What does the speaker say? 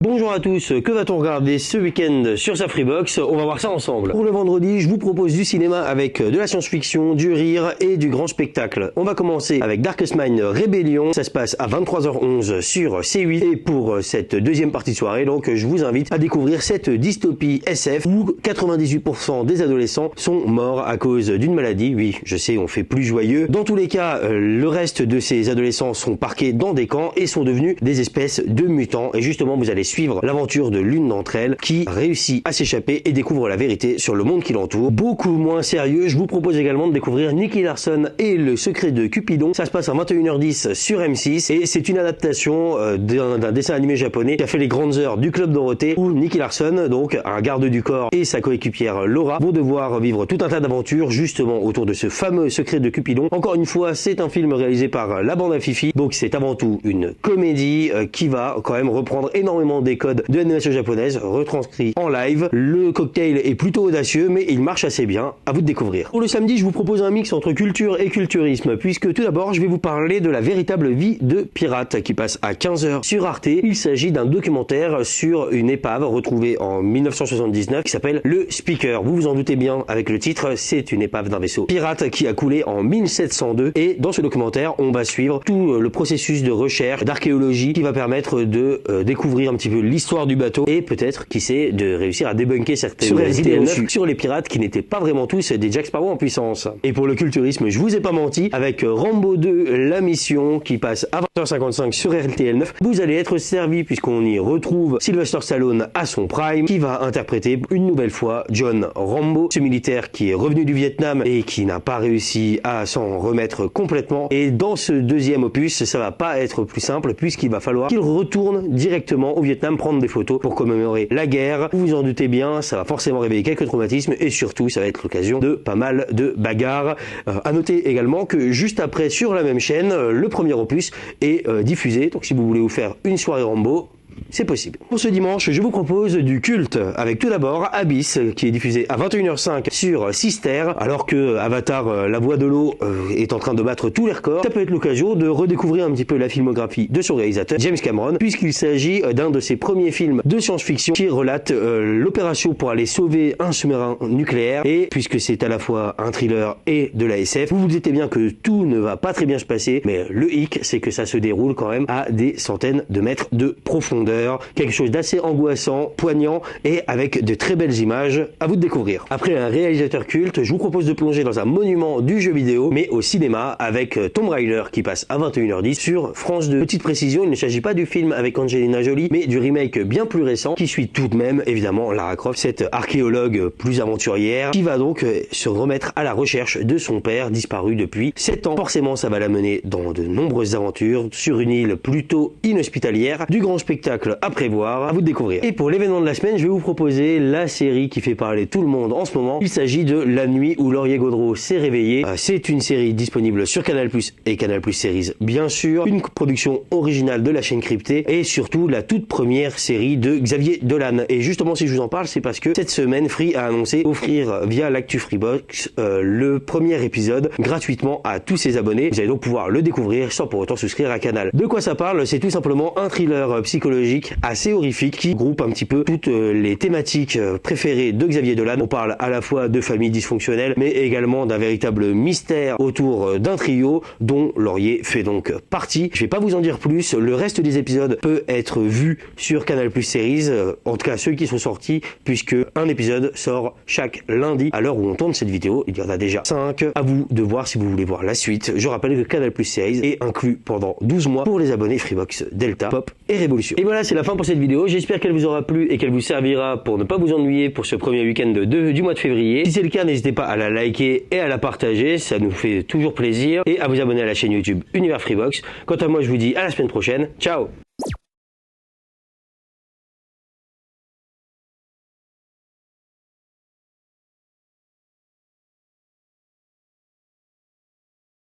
Bonjour à tous, que va-t-on regarder ce week-end sur sa Freebox? On va voir ça ensemble. Pour le vendredi, je vous propose du cinéma avec de la science-fiction, du rire et du grand spectacle. On va commencer avec Darkest Mind Rebellion, ça se passe à 23h11 sur C8 et pour cette deuxième partie de soirée, donc je vous invite à découvrir cette dystopie SF où 98% des adolescents sont morts à cause d'une maladie. Oui, je sais, on fait plus joyeux. Dans tous les cas, le reste de ces adolescents sont parqués dans des camps et sont devenus des espèces de mutants et justement vous allez suivre l'aventure de l'une d'entre elles qui réussit à s'échapper et découvre la vérité sur le monde qui l'entoure. Beaucoup moins sérieux, je vous propose également de découvrir Nicky Larson et le secret de Cupidon. Ça se passe à 21h10 sur M6 et c'est une adaptation d'un dessin animé japonais qui a fait les grandes heures du Club Dorothée où Nicky Larson, donc un garde du corps, et sa coéquipière Laura vont devoir vivre tout un tas d'aventures justement autour de ce fameux secret de Cupidon. Encore une fois, c'est un film réalisé par la bande à Fifi, donc c'est avant tout une comédie qui va quand même reprendre énormément des codes de l'animation japonaise retranscrits en live. Le cocktail est plutôt audacieux mais il marche assez bien, à vous de découvrir. Pour le samedi, je vous propose un mix entre culture et culturisme puisque tout d'abord je vais vous parler de la véritable vie de pirate qui passe à 15h sur Arte. Il s'agit d'un documentaire sur une épave retrouvée en 1979 qui s'appelle le Speaker. Vous vous en doutez bien avec le titre, c'est une épave d'un vaisseau pirate qui a coulé en 1702 et dans ce documentaire on va suivre tout le processus de recherche, d'archéologie qui va permettre de découvrir un petit peu l'histoire du bateau et peut-être, qui sait, de réussir à débunker certaines idées reçues sur les pirates qui n'étaient pas vraiment tous des Jack Sparrow en puissance. Et pour le culturisme, je vous ai pas menti, avec Rambo 2, la mission qui passe à 20h55 sur RTL9, vous allez être servi puisqu'on y retrouve Sylvester Stallone à son prime qui va interpréter une nouvelle fois John Rambo, ce militaire qui est revenu du Vietnam et qui n'a pas réussi à s'en remettre complètement. Et dans ce deuxième opus, ça va pas être plus simple puisqu'il va falloir qu'il retourne directement au Vietnam prendre des photos pour commémorer la guerre. Vous vous en doutez bien, ça va forcément réveiller quelques traumatismes et surtout ça va être l'occasion de pas mal de bagarres. À noter également que juste après sur la même chaîne, le premier opus est diffusé, donc si vous voulez vous faire une soirée Rambo, c'est possible. Pour ce dimanche, je vous propose du culte avec tout d'abord Abyss qui est diffusé à 21h05 sur Sister alors que Avatar la voix de l'eau est en train de battre tous les records. Ça peut être l'occasion de redécouvrir un petit peu la filmographie de son réalisateur James Cameron puisqu'il s'agit d'un de ses premiers films de science-fiction qui relate l'opération pour aller sauver un sous-marin nucléaire et puisque c'est à la fois un thriller et de la SF, vous vous dites bien que tout ne va pas très bien se passer mais le hic c'est que ça se déroule quand même à des centaines de mètres de profondeur. Quelque chose d'assez angoissant, poignant et avec de très belles images à vous de découvrir. Après un réalisateur culte, je vous propose de plonger dans un monument du jeu vidéo mais au cinéma avec Tomb Raider qui passe à 21h10 sur France 2. Petite précision, il ne s'agit pas du film avec Angelina Jolie mais du remake bien plus récent qui suit tout de même évidemment Lara Croft, cette archéologue plus aventurière qui va donc se remettre à la recherche de son père disparu depuis 7 ans. Forcément ça va la mener dans de nombreuses aventures sur une île plutôt inhospitalière, du grand spectacle à prévoir, à vous de découvrir. Et pour l'événement de la semaine, je vais vous proposer la série qui fait parler tout le monde en ce moment. Il s'agit de La nuit où Laurier Gaudreau s'est réveillé. C'est une série disponible sur Canal+ et Canal+ Series bien sûr, une production originale de la chaîne Cryptée et surtout la toute première série de Xavier Dolan. Et justement si je vous en parle, c'est parce que cette semaine Free a annoncé offrir via l'actu Freebox le premier épisode gratuitement à tous ses abonnés. Vous allez donc pouvoir le découvrir sans pour autant souscrire à Canal. De quoi ça parle? C'est tout simplement un thriller psychologique assez horrifique qui groupe un petit peu toutes les thématiques préférées de Xavier Dolan. On parle à la fois de famille dysfonctionnelle mais également d'un véritable mystère autour d'un trio dont Laurier fait donc partie. Je vais pas vous en dire plus, le reste des épisodes peut être vu sur Canal+ Series, en tout cas ceux qui sont sortis puisque un épisode sort chaque lundi. À l'heure où on tourne cette vidéo, il y en a déjà 5. À vous de voir si vous voulez voir la suite. Je rappelle que Canal+ Series est inclus pendant 12 mois pour les abonnés Freebox, Delta, Pop et Révolution. Et voilà, c'est la fin pour cette vidéo. J'espère qu'elle vous aura plu et qu'elle vous servira pour ne pas vous ennuyer pour ce premier week-end du mois de février. Si c'est le cas, n'hésitez pas à la liker et à la partager, ça nous fait toujours plaisir. Et à vous abonner à la chaîne YouTube Univers Freebox. Quant à moi, je vous dis à la semaine prochaine. Ciao!